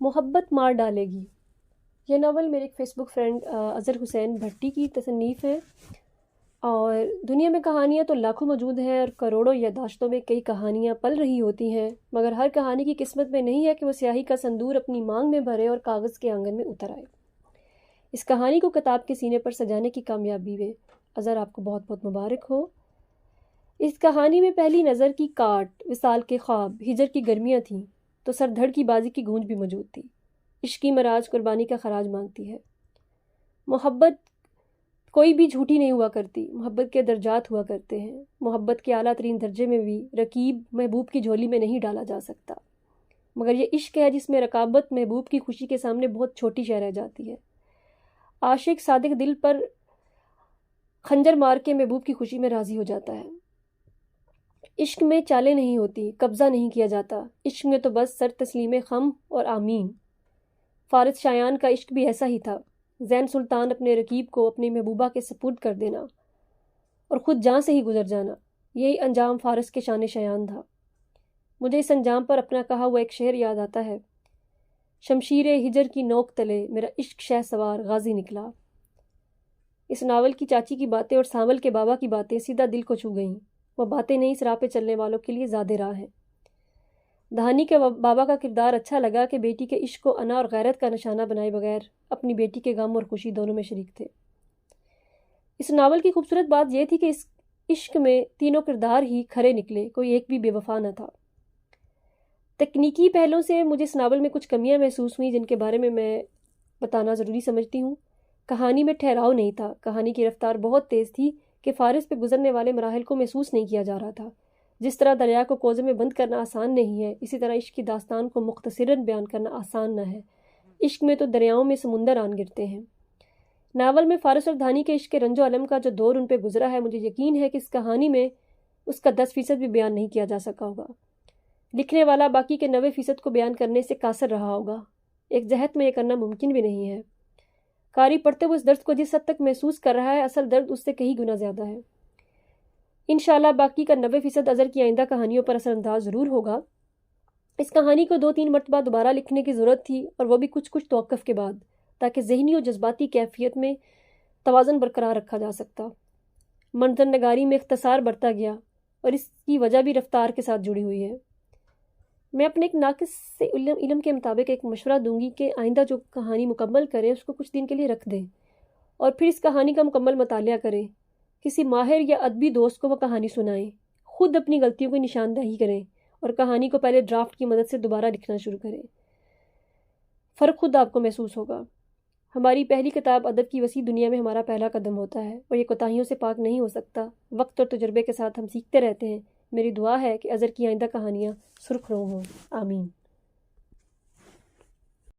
محبت مار ڈالے گی۔ یہ ناول میرے ایک فیس بک فرینڈ اظہر حسین بھٹی کی تصنیف ہے، اور دنیا میں کہانیاں تو لاکھوں موجود ہیں اور کروڑوں یادداشتوں میں کئی کہانیاں پل رہی ہوتی ہیں، مگر ہر کہانی کی قسمت میں نہیں ہے کہ وہ سیاہی کا صندور اپنی مانگ میں بھرے اور کاغذ کے آنگن میں اتر آئے۔ اس کہانی کو کتاب کے سینے پر سجانے کی کامیابی میں اظہر آپ کو بہت بہت مبارک ہو۔ اس کہانی میں پہلی نظر کی کاٹ، وصال کے خواب، ہجر کی گرمیاں تھیں تو سر دھڑ کی بازی کی گونج بھی موجود تھی۔ عشق کی مراج قربانی کا خراج مانگتی ہے۔ محبت کوئی بھی جھوٹی نہیں ہوا کرتی، محبت کے درجات ہوا کرتے ہیں۔ محبت کے اعلیٰ ترین درجے میں بھی رقیب محبوب کی جھولی میں نہیں ڈالا جا سکتا، مگر یہ عشق ہے جس میں رقابت محبوب کی خوشی کے سامنے بہت چھوٹی شے رہ جاتی ہے۔ عاشق صادق دل پر خنجر مار کے محبوب کی خوشی میں راضی ہو جاتا ہے۔ عشق میں چالیں نہیں ہوتی، قبضہ نہیں کیا جاتا، عشق میں تو بس سر تسلیم خم اور آمین۔ فارس شایان کا عشق بھی ایسا ہی تھا، زین سلطان اپنے رقیب کو اپنی محبوبہ کے سپرد کر دینا اور خود جان سے ہی گزر جانا، یہی انجام فارس کے شان شایان تھا۔ مجھے اس انجام پر اپنا کہا ہوا ایک شعر یاد آتا ہے: شمشیر ہجر کی نوک تلے میرا عشق شہ سوار غازی نکلا۔ اس ناول کی چاچی کی باتیں اور سانول کے بابا کی باتیں سیدھا دل کو چھو گئیں۔ وہ باتیں نہیں، اس راہ پہ چلنے والوں کے لیے زیادہ راہ ہیں۔ دہانی کے بابا کا کردار اچھا لگا کہ بیٹی کے عشق کو انا اور غیرت کا نشانہ بنائے بغیر اپنی بیٹی کے غم اور خوشی دونوں میں شریک تھے۔ اس ناول کی خوبصورت بات یہ تھی کہ اس عشق میں تینوں کردار ہی کھرے نکلے، کوئی ایک بھی بے وفا نہ تھا۔ تکنیکی پہلوں سے مجھے اس ناول میں کچھ کمیاں محسوس ہوئیں جن کے بارے میں بتانا ضروری سمجھتی ہوں۔ کہانی میں ٹھہراؤ نہیں تھا، کہانی کی رفتار بہت تیز تھی کہ فارس پہ گزرنے والے مراحل کو محسوس نہیں کیا جا رہا تھا۔ جس طرح دریا کو کوزے میں بند کرنا آسان نہیں ہے، اسی طرح عشق کی داستان کو مختصراً بیان کرنا آسان نہ ہے۔ عشق میں تو دریاؤں میں سمندر آن گرتے ہیں۔ ناول میں فارس اور دھانی کے عشق کے رنج و علم کا جو دور ان پہ گزرا ہے، مجھے یقین ہے کہ اس کہانی میں اس کا 10% بھی بیان نہیں کیا جا سکا ہوگا۔ لکھنے والا باقی کے 90% کو بیان کرنے سے قاصر رہا ہوگا۔ ایک جہت میں یہ کرنا ممکن بھی نہیں ہے۔ قاری پڑھتے ہوئے اس درد کو جس حد تک محسوس کر رہا ہے، اصل درد اس سے کئی گنا زیادہ ہے۔ انشاءاللہ باقی کا 90% اظہر کی آئندہ کہانیوں پر اثر انداز ضرور ہوگا۔ اس کہانی کو 2-3 مرتبہ دوبارہ لکھنے کی ضرورت تھی، اور وہ بھی کچھ توقف کے بعد، تاکہ ذہنی اور جذباتی کیفیت میں توازن برقرار رکھا جا سکتا۔ منظر نگاری میں اختصار برتا گیا، اور اس کی وجہ بھی رفتار کے ساتھ جڑی ہوئی ہے۔ میں اپنے ایک ناقص سے علم کے مطابق ایک مشورہ دوں گی کہ آئندہ جو کہانی مکمل کریں اس کو کچھ دن کے لیے رکھ دیں، اور پھر اس کہانی کا مکمل مطالعہ کریں۔ کسی ماہر یا ادبی دوست کو وہ کہانی سنائیں، خود اپنی غلطیوں کی نشاندہی کریں، اور کہانی کو پہلے ڈرافٹ کی مدد سے دوبارہ لکھنا شروع کریں۔ فرق خود آپ کو محسوس ہوگا۔ ہماری پہلی کتاب ادب کی وسیع دنیا میں ہمارا پہلا قدم ہوتا ہے، اور یہ کوتاہیوں سے پاک نہیں ہو سکتا۔ وقت اور تجربے کے ساتھ ہم سیکھتے رہتے ہیں۔ میری دعا ہے کہ اظہر کی آئندہ کہانیاں سرخ رو ہوں۔ آمین۔